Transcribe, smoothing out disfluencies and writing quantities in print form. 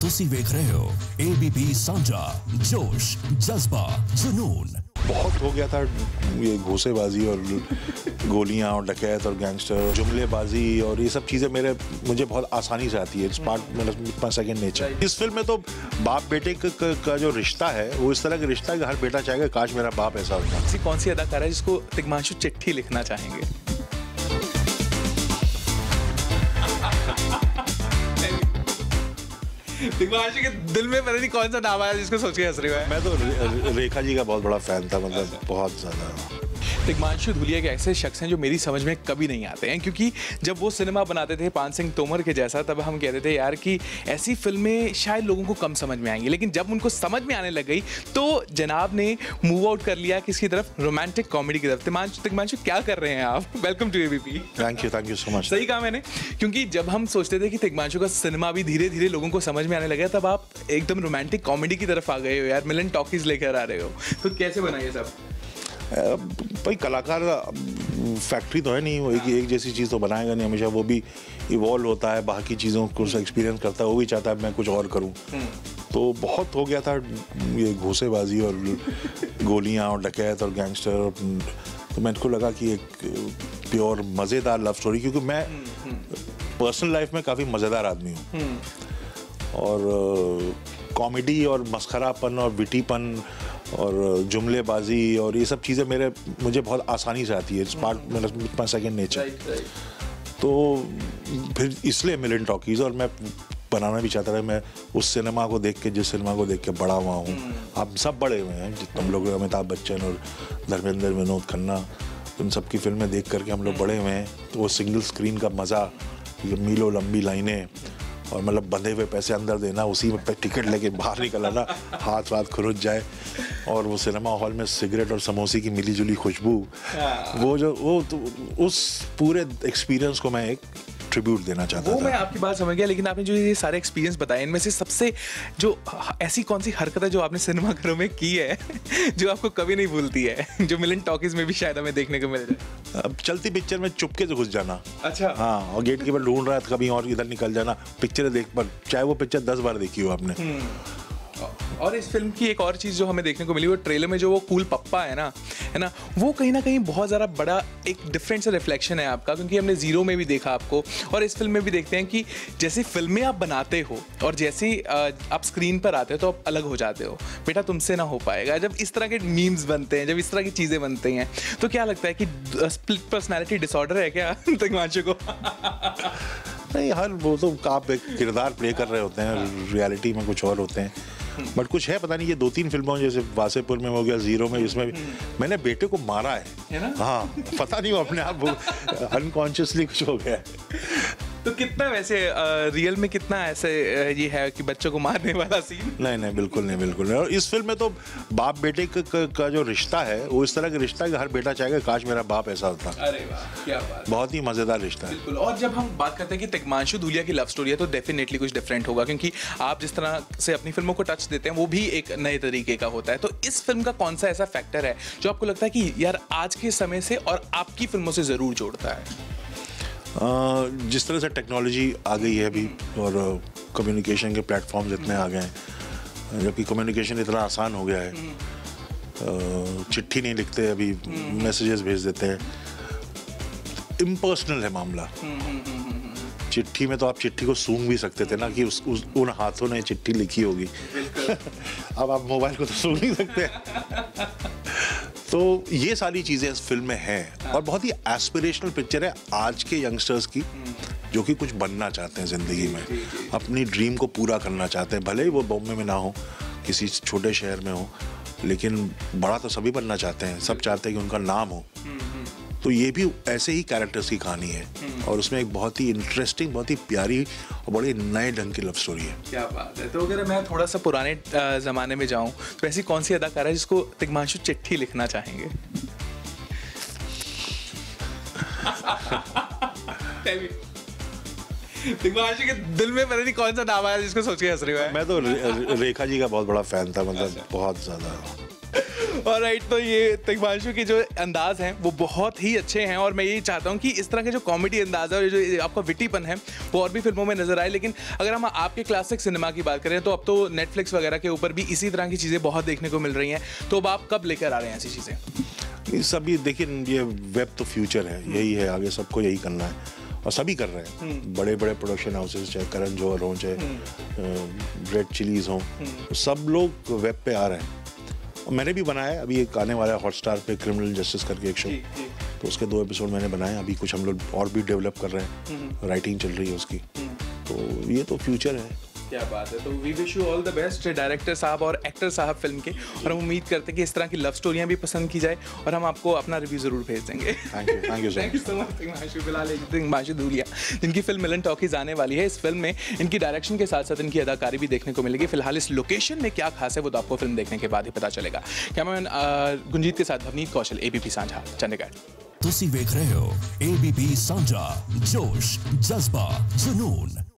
ਤੁਸੀਂ ਵੇਖ ਰਹੇ ਹੋ ABP साझा जोश जज्बा जुनून। बहुत हो गया था ये घूसेबाजी और गोलियां और डकैत और गैंगस्टर जुमलेबाजी और ये सब चीज़ें मुझे बहुत आसानी से आती है। इट्स पार्ट मेरा सेकंड नेचर। इस फिल्म में तो बाप बेटे का जो रिश्ता है वो इस तरह का रिश्ता है कि हर बेटा चाहेगा काश मेरा बाप ऐसा होता। ऐसी कौन सी अदाकारा है जिसको तिग्मांशु चिट्ठी लिखना चाहेंगे? तिग्मांशु के दिल में पता नहीं कौन सा नाम आया जिसको सोच के हंस रहे हो? मैं तो रेखा जी का बहुत बड़ा फैन था, मतलब बहुत ज़्यादा। तिग्मांशु धूलिया एक ऐसे शख्स हैं जो मेरी समझ में कभी नहीं आते हैं, क्योंकि जब वो सिनेमा बनाते थे पान सिंह तोमर के जैसा, तब हम कहते थे यार कि ऐसी फिल्में शायद लोगों को कम समझ में आएंगी, लेकिन जब उनको समझ में आने लग गई तो जनाब ने मूव आउट कर लिया किसकी तरफ? रोमांटिक कॉमेडी की तरफ। तिग्मांशु क्या कर रहे हैं आप? Welcome to ABP। Thank you so much. सही कहा मैंने, क्योंकि जब हम सोचते थे कि तिग्मांशु का सिनेमा भी धीरे धीरे लोगों को समझ में आने लगा, तब आप एकदम रोमांटिक कॉमेडी की तरफ आ गए हो यार, मिलन टॉकीज लेकर आ रहे हो। तो कैसे बना ये सब? भाई कलाकार फैक्ट्री तो है नहीं, वो एक जैसी चीज़ तो बनाएगा नहीं, हमेशा वो भी इवॉल्व होता है, बाकी चीज़ों को एक्सपीरियंस करता है, वो भी चाहता है मैं कुछ और करूं। तो बहुत हो गया था ये घूसेबाजी और गोलियां और डकैत और गैंगस्टर, तो मेरे को लगा कि एक प्योर मज़ेदार लव स्टोरी, क्योंकि मैं पर्सनल लाइफ में काफ़ी मज़ेदार आदमी हूँ और कॉमेडी और मस्खरापन और विटीपन और जुमलेबाजी और ये सब चीज़ें मुझे बहुत आसानी से आती है। इट्स पार्ट मेरा सेकंड नेचर। तो फिर इसलिए मिलन टॉकीज़, और मैं बनाना भी चाहता था। मैं उस सिनेमा को देख के, जिस सिनेमा को देख के बड़ा हुआ हूँ, आप सब बड़े हुए हैं, जितने हम लोग, अमिताभ बच्चन और धर्मेंद्र, विनोद खन्ना, उन सब की फिल्में देख करके हम लोग बड़े हुए हैं। तो वो सिंगल स्क्रीन का मज़ा, मीलों लंबी लाइनें और मतलब बंधे हुए पैसे अंदर देना, उसी में टिकट लेके बाहर निकल आना, हाथ खुरुच जाए, और वो सिनेमा हॉल में सिगरेट और समोसे की मिली जुली खुशबू, वो उस पूरे एक्सपीरियंस को मैं एक ट्रिब्यूट देना चाहता था। मैं आपकी बात समझ गया, लेकिन आपने जो ये सारे एक्सपीरियंस बताए, इनमें से सबसे जो ऐसी कौन सी हरकत है जो आपने सिनेमा घरों में की है जो आपको कभी नहीं भूलती है, जो मिलन टॉकीज में भी शायद हमें देखने को मिल जाए? अब चलती पिक्चर में चुपके से घुस जाना। अच्छा। हाँ, और गेट कीपर ढूंढ रहा है तो कभी और इधर निकल जाना, पिक्चर देख पर, चाहे वो पिक्चर 10 बार देखी हो आपने। और इस फिल्म की एक और चीज़ जो हमें देखने को मिली, वो ट्रेलर में जो वो कूल पप्पा है ना, वो कहीं ना कहीं बहुत ज़्यादा बड़ा एक डिफरेंट सा रिफ्लेक्शन है आपका, क्योंकि हमने जीरो में भी देखा आपको और इस फिल्म में भी देखते हैं कि जैसी फिल्में आप बनाते हो और जैसे आप स्क्रीन पर आते हो तो आप अलग हो जाते हो। बेटा तुमसे ना हो पाएगा। जब इस तरह के मीम्स बनते हैं, जब इस तरह की चीज़ें बनती हैं, तो क्या लगता है कि स्प्लिट पर्सनैलिटी डिसऑर्डर है क्या तिग्मांशु को? नहीं, हर वो तो आप एक किरदार प्ले कर रहे होते हैं, रियलिटी में कुछ और होते हैं, बट कुछ है, पता नहीं, ये 2-3 फिल्मों जैसे वासेपुर में हो गया, जीरो में, इसमें भी मैंने बेटे को मारा है ना? हाँ, पता नहीं, वो अपने आप अनकॉन्शियसली कुछ हो गया। तो कितना वैसे रियल में कितना ऐसे ये है कि बच्चों को मारने वाला सीन? नहीं, बिल्कुल नहीं। और इस फिल्म में तो बाप बेटे का जो रिश्ता है वो इस तरह का रिश्ता है कि हर बेटा चाहेगा काश मेरा बाप ऐसा होता। अरे वाह, क्या बात। बहुत ही मजेदार रिश्ता है। बिल्कुल। और जब हम बात करते हैं कि तिग्मांशु धूलिया की लव स्टोरी है, तो डेफिनेटली कुछ डिफरेंट होगा, क्योंकि आप जिस तरह से अपनी फिल्मों को टच देते हैं वो भी एक नए तरीके का होता है। तो इस फिल्म का कौन सा ऐसा फैक्टर है जो आपको लगता है कि यार आज के समय से और आपकी फिल्मों से जरूर जोड़ता है? जिस तरह से टेक्नोलॉजी आ गई है अभी और कम्युनिकेशन के प्लेटफॉर्म्स इतने आ गए हैं, जबकि कम्युनिकेशन इतना आसान हो गया है, चिट्ठी नहीं लिखते, अभी मैसेजेस भेज देते हैं, इम्पर्सनल है मामला। चिट्ठी में तो आप चिट्ठी को सूंघ भी सकते थे ना, कि उन हाथों ने चिट्ठी लिखी होगी। अब आप मोबाइल को तो सूंघ नहीं सकते। तो ये सारी चीज़ें इस फिल्म में हैं और बहुत ही एस्पिरेशनल पिक्चर है आज के यंगस्टर्स की, जो कि कुछ बनना चाहते हैं ज़िंदगी में, अपनी ड्रीम को पूरा करना चाहते हैं, भले ही वो बॉम्बे में ना हो, किसी छोटे शहर में हो, लेकिन बड़ा तो सभी बनना चाहते हैं, सब चाहते हैं कि उनका नाम हो। तो ये भी ऐसे ही कैरेक्टर्स की कहानी है और उसमें एक बहुत ही इंटरेस्टिंग, बहुत ही प्यारी और बड़े नए ढंग की लव स्टोरी है। क्या बात है। तो अगर मैं थोड़ा सा पुराने ज़माने में जाऊं, तो ऐसी कौन सी अदाकारा है जिसको तिग्मांशु चिट्ठी लिखना चाहेंगे? तिग्मांशु के दिल में पता नहीं कौन सा नाम आया जिसको सोच के हंस रहे हो? मैं तो रेखा जी का बहुत बड़ा फैन था, मतलब बहुत ज़्यादा। ऑलराइट, तो ये तिग्मांशु के जो अंदाज हैं वो बहुत ही अच्छे हैं और मैं यही चाहता हूँ कि इस तरह के जो कॉमेडी अंदाज है और जो आपका विटीपन है वो और भी फिल्मों में नजर आए। लेकिन अगर हम आपके क्लासिक सिनेमा की बात करें तो अब तो नेटफ्लिक्स वगैरह के ऊपर भी इसी तरह की चीज़ें बहुत देखने को मिल रही हैं, तो अब आप कब लेकर आ रहे हैं ऐसी चीज़ें? ये सभी देखिए, ये वेब तो फ्यूचर है, यही है, आगे सबको यही करना है और सभी कर रहे हैं। बड़े बड़े प्रोडक्शन हाउसेस, चाहे करण जौहर हों, चाहे रेड चिलीज हों, सब लोग वेब पे आ रहे हैं। और मैंने भी बनाया, अभी एक आने वाला है हॉटस्टार पे, क्रिमिनल जस्टिस करके एक शो, तो उसके 2 एपिसोड मैंने बनाए। अभी कुछ हम लोग और भी डेवलप कर रहे हैं, राइटिंग चल रही है उसकी। तो ये तो फ्यूचर है। क्या बात है। तो we wish you all the best director साहब और एक्टर साहब फिल्म के, और हम उम्मीद करते हैं कि इस तरह की लव स्टोरियां भी पसंद की जाए और हम आपको अपना रिव्यू जरूर भेज देंगे। Thank you so much Tigmanshu Dhulia, जिनकी फिल्म मिलन टॉकीज आने वाली है। इस फिल्म में इनकी डायरेक्शन के साथ साथ इनकी अदाकारी भी देखने को मिलेगी। फिलहाल इस लोकेशन में क्या खास है वो तो आपको फिल्म देखने के बाद ही पता चलेगा। कैमरामैन गुंजीत के साथ भवनीत कौशल, ABP सांझा, चंडीगढ़। तुसी वेख रहे हो ABP सांझा, जोश, जज्बा, जुनून।